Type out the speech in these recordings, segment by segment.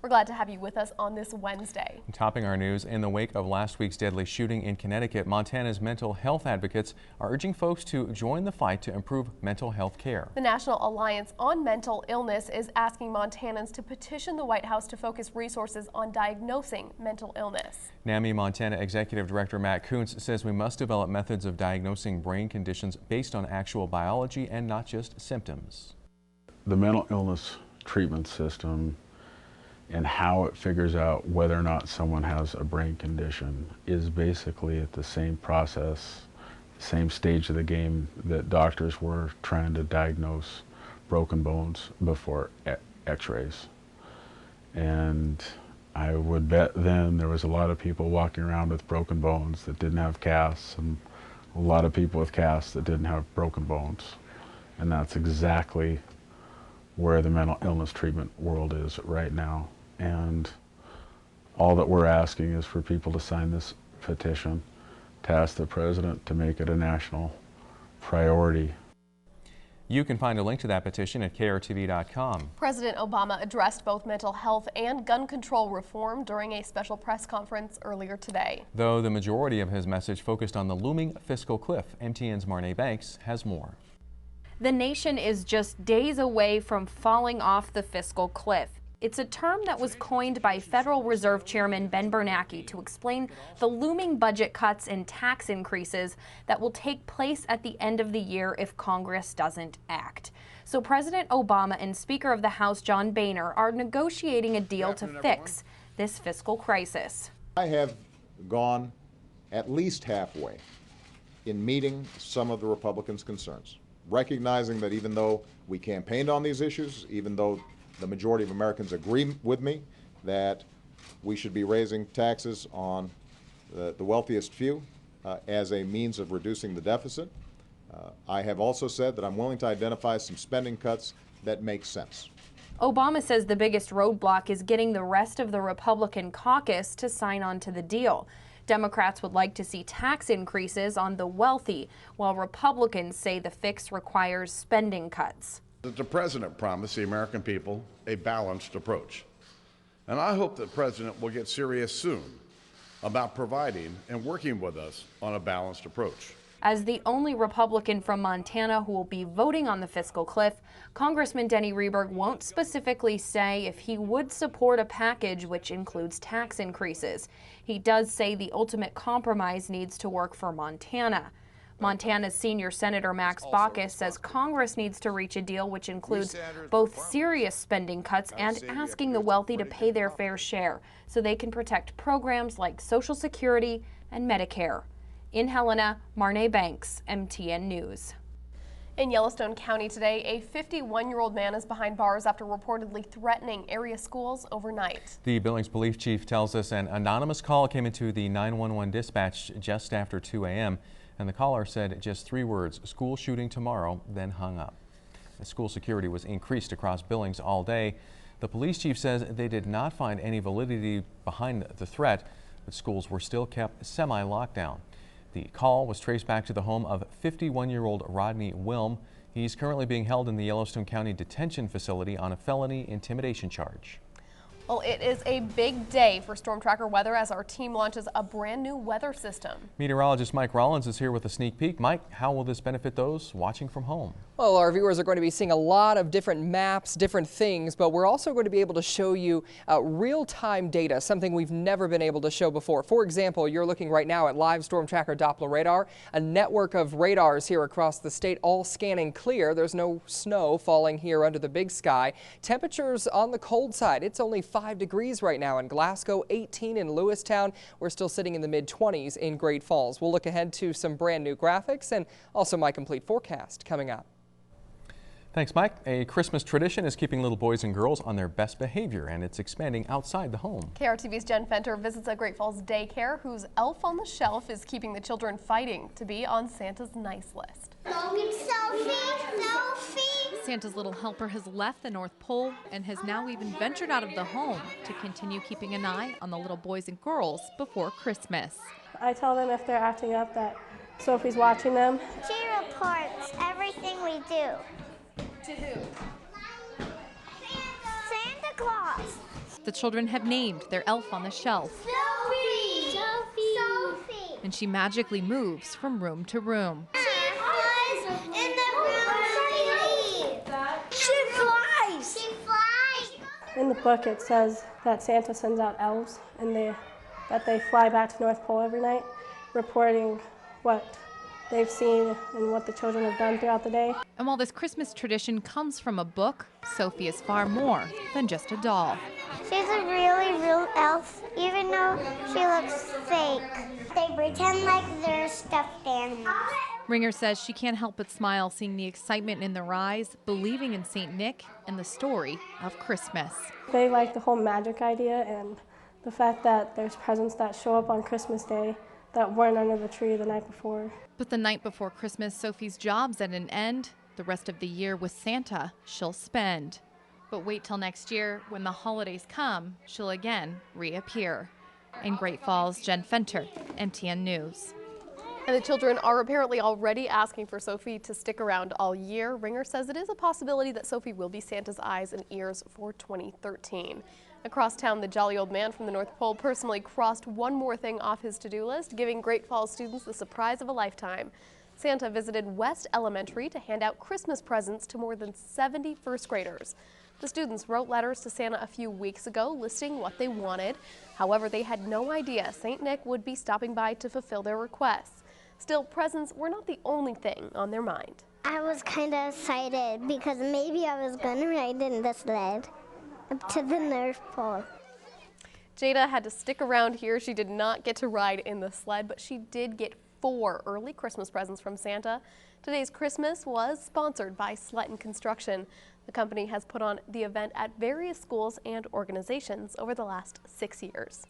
We're glad to have you with us on this Wednesday. Topping our news, in the wake of last week's deadly shooting in Connecticut, Montana's mental health advocates are urging folks to join the fight to improve mental health care. The National Alliance on Mental Illness is asking Montanans to petition the White House to focus resources on diagnosing mental illness. NAMI Montana Executive Director Matt Kuntz says we must develop methods of diagnosing brain conditions based on actual biology and not just symptoms. The mental illness treatment system and how it figures out whether or not someone has a brain condition is basically at the same process, same stage of the game that doctors were trying to diagnose broken bones before x-rays. And I would bet then there was a lot of people walking around with broken bones that didn't have casts, and a lot of people with casts that didn't have broken bones. And that's exactly where the mental illness treatment world is right now. And all that we're asking is for people to sign this petition to ask the president to make it a national priority. You can find a link to that petition at KRTV.com. President Obama addressed both mental health and gun control reform during a special press conference earlier today. Though the majority of his message focused on the looming fiscal cliff, MTN's Marnay Banks has more. The nation is just days away from falling off the fiscal cliff. It's a term that was coined by Federal Reserve Chairman Ben Bernanke to explain the looming budget cuts and tax increases that will take place at the end of the year if Congress doesn't act. So President Obama and Speaker of the House John Boehner are negotiating a deal to fix this fiscal crisis. I have gone at least halfway in meeting some of the Republicans' concerns, recognizing that even though we campaigned on these issues, even though the majority of Americans agree with me that we should be raising taxes on the wealthiest few as a means of reducing the deficit. I have also said that I'm willing to identify some spending cuts that make sense. Obama says the biggest roadblock is getting the rest of the Republican caucus to sign on to the deal. Democrats would like to see tax increases on the wealthy, while Republicans say the fix requires spending cuts. The president promised the American people a balanced approach. And I hope the president will get serious soon about providing and working with us on a balanced approach. As the only Republican from Montana who will be voting on the fiscal cliff, Congressman Denny Rehberg won't specifically say if he would support a package which includes tax increases. He does say the ultimate compromise needs to work for Montana. Montana's senior Senator Max Baucus says Congress needs to reach a deal which includes both serious spending cuts and asking the wealthy to pay their fair share so they can protect programs like Social Security and Medicare. In Helena, Marnay Banks, MTN News. In Yellowstone County today, a 51-year-old man is behind bars after reportedly threatening area schools overnight. The Billings police chief tells us an anonymous call came into the 911 dispatch just after 2 a.m. and the caller said just 3 words, "School shooting tomorrow," then hung up. The school security was increased across Billings all day. The police chief says they did not find any validity behind the threat, but schools were still kept semi-lockdown. The call was traced back to the home of 51-year-old Rodney Wilm. He's currently being held in the Yellowstone County Detention Facility on a felony intimidation charge. Well, it is a big day for Storm Tracker weather as our team launches a brand new weather system. Meteorologist Mike Rollins is here with a sneak peek. Mike, how will this benefit those watching from home? Well, our viewers are going to be seeing a lot of different maps, different things, but we're also going to be able to show you real-time data, something we've never been able to show before. For example, you're looking right now at live Storm Tracker Doppler radar, a network of radars here across the state, all scanning clear. There's no snow falling here under the big sky. Temperatures on the cold side. It's only 5 degrees right now in Glasgow, 18 in Lewistown. We're still sitting in the mid-20s in Great Falls. We'll look ahead to some brand new graphics and also my complete forecast coming up. Thanks, Mike. A Christmas tradition is keeping little boys and girls on their best behavior, and it's expanding outside the home. KRTV's Jen Fenter visits a Great Falls daycare whose elf on the shelf is keeping the children fighting to be on Santa's nice list. Sophie! Santa's little helper has left the North Pole and has now even ventured out of the home to continue keeping an eye on the little boys and girls before Christmas. I tell them if they're acting up that Sophie's watching them. She reports everything we do. To who? Santa Claus. The children have named their elf on the shelf. Sophie! Sophie! And she magically moves from room to room. She flies in the room. She flies! She flies! In the book it says that Santa sends out elves and that they fly back to North Pole every night, reporting what they've seen and what the children have done throughout the day. And while this Christmas tradition comes from a book, Sophie is far more than just a doll. She's a really real elf, even though she looks fake. They pretend like they're stuffed animals. Ringer says she can't help but smile seeing the excitement in their eyes, believing in St. Nick and the story of Christmas. They like the whole magic idea and the fact that there's presents that show up on Christmas Day that weren't under the tree the night before. But the night before Christmas, Sophie's job's at an end. The rest of the year with Santa, she'll spend. But wait till next year, when the holidays come, she'll again reappear. In Great Falls, Jen Fenter, MTN News. And the children are apparently already asking for Sophie to stick around all year. Ringer says it is a possibility that Sophie will be Santa's eyes and ears for 2013. Across town, the jolly old man from the North Pole personally crossed one more thing off his to-do list, giving Great Falls students the surprise of a lifetime. Santa visited West Elementary to hand out Christmas presents to more than 70 first graders. The students wrote letters to Santa a few weeks ago listing what they wanted. However, they had no idea St. Nick would be stopping by to fulfill their requests. Still, presents were not the only thing on their mind. I was kind of excited because maybe I was going to ride in the sled up to the North Pole. Jada had to stick around here. She did not get to ride in the sled, but she did get 4 early Christmas presents from Santa. Today's Christmas was sponsored by Sletton Construction. The company has put on the event at various schools and organizations over the last 6 years.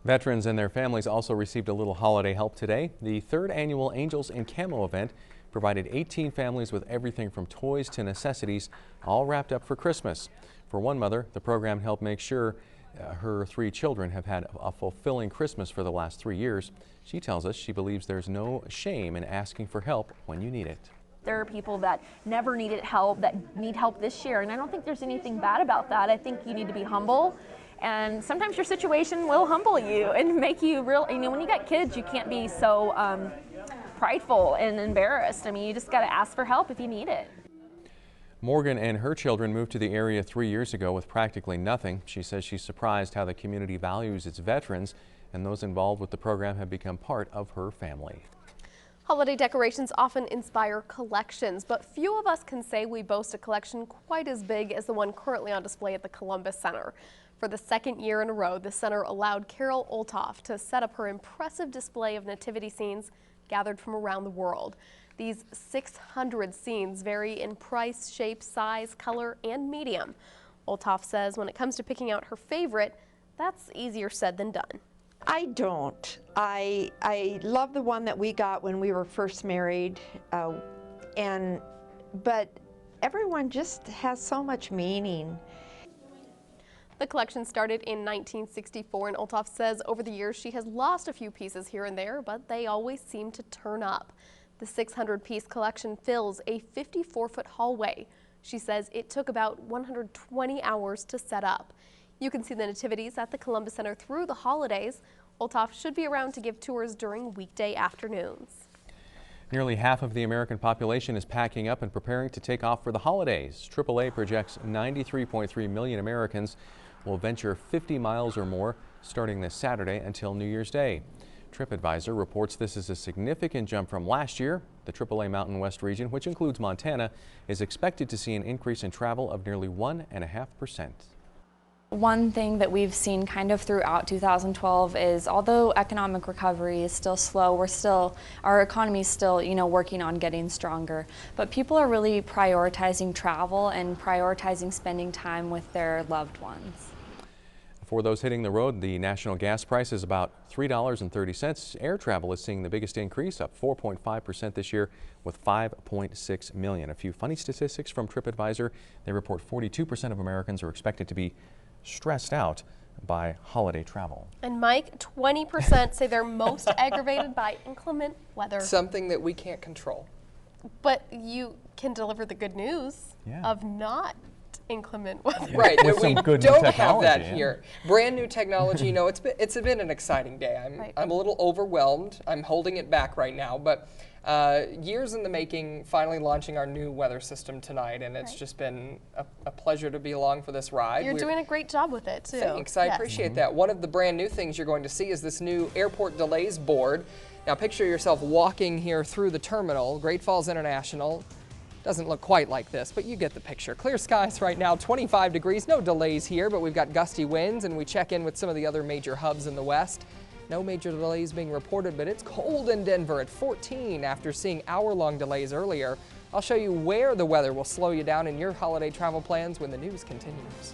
Veterans and their families also received a little holiday help today. The 3rd annual Angels in Camo event provided 18 families with everything from toys to necessities, all wrapped up for Christmas. For one mother, the program helped make sure her 3 children have had a fulfilling Christmas for the last 3 years. She tells us she believes there's no shame in asking for help when you need it. There are people that never needed help that need help this year, and I don't think there's anything bad about that. I think you need to be humble, and sometimes your situation will humble you and make you real. You know, when you got kids, you can't be so prideful and embarrassed. I mean, you just got to ask for help if you need it. Morgan and her children moved to the area 3 years ago with practically nothing. She says she's surprised how the community values its veterans, and those involved with the program have become part of her family. Holiday decorations often inspire collections, but few of us can say we boast a collection quite as big as the one currently on display at the Columbus Center. For the 2nd year in a row, the center allowed Carol Olthoff to set up her impressive display of nativity scenes gathered from around the world. These 600 scenes vary in price, shape, size, color, and medium. Olthoff says when it comes to picking out her favorite, that's easier said than done. I don't. I love the one that we got when we were first married, but everyone just has so much meaning. The collection started in 1964, and Olthoff says over the years she has lost a few pieces here and there, but they always seem to turn up. The 600-piece collection fills a 54-foot hallway. She says it took about 120 hours to set up. You can see the nativities at the Columbus Center through the holidays. Olthoff should be around to give tours during weekday afternoons. Nearly half of the American population is packing up and preparing to take off for the holidays. AAA projects 93.3 million Americans will venture 50 miles or more starting this Saturday until New Year's Day. TripAdvisor reports this is a significant jump from last year. The AAA Mountain West region, which includes Montana, is expected to see an increase in travel of nearly 1.5%. One thing that we've seen kind of throughout 2012 is although economic recovery is still slow, our economy is still, working on getting stronger. But people are really prioritizing travel and prioritizing spending time with their loved ones. For those hitting the road, the national gas price is about $3.30. Air travel is seeing the biggest increase, up 4.5% this year with 5.6 million. A few funny statistics from TripAdvisor. They report 42% of Americans are expected to be stressed out by holiday travel. And Mike, 20% say they're most aggravated by inclement weather. Something that we can't control. But you can deliver the good news of not inclement weather. Right, With we some good new don't have technology, that yeah. here. Brand new technology, you know, it's been an exciting day. I'm a little overwhelmed. I'm holding it back right now, but years in the making, finally launching our new weather system tonight, and it's just been a pleasure to be along for this ride. You're doing a great job with it, too. Thanks, I Yes. appreciate that. One of the brand new things you're going to see is this new airport delays board. Now picture yourself walking here through the terminal, Great Falls International. Doesn't look quite like this, but you get the picture. Clear skies right now, 25 degrees, no delays here, but we've got gusty winds, and we check in with some of the other major hubs in the west. No major delays being reported, but it's cold in Denver at 14 after seeing hour-long delays earlier. I'll show you where the weather will slow you down in your holiday travel plans when the news continues.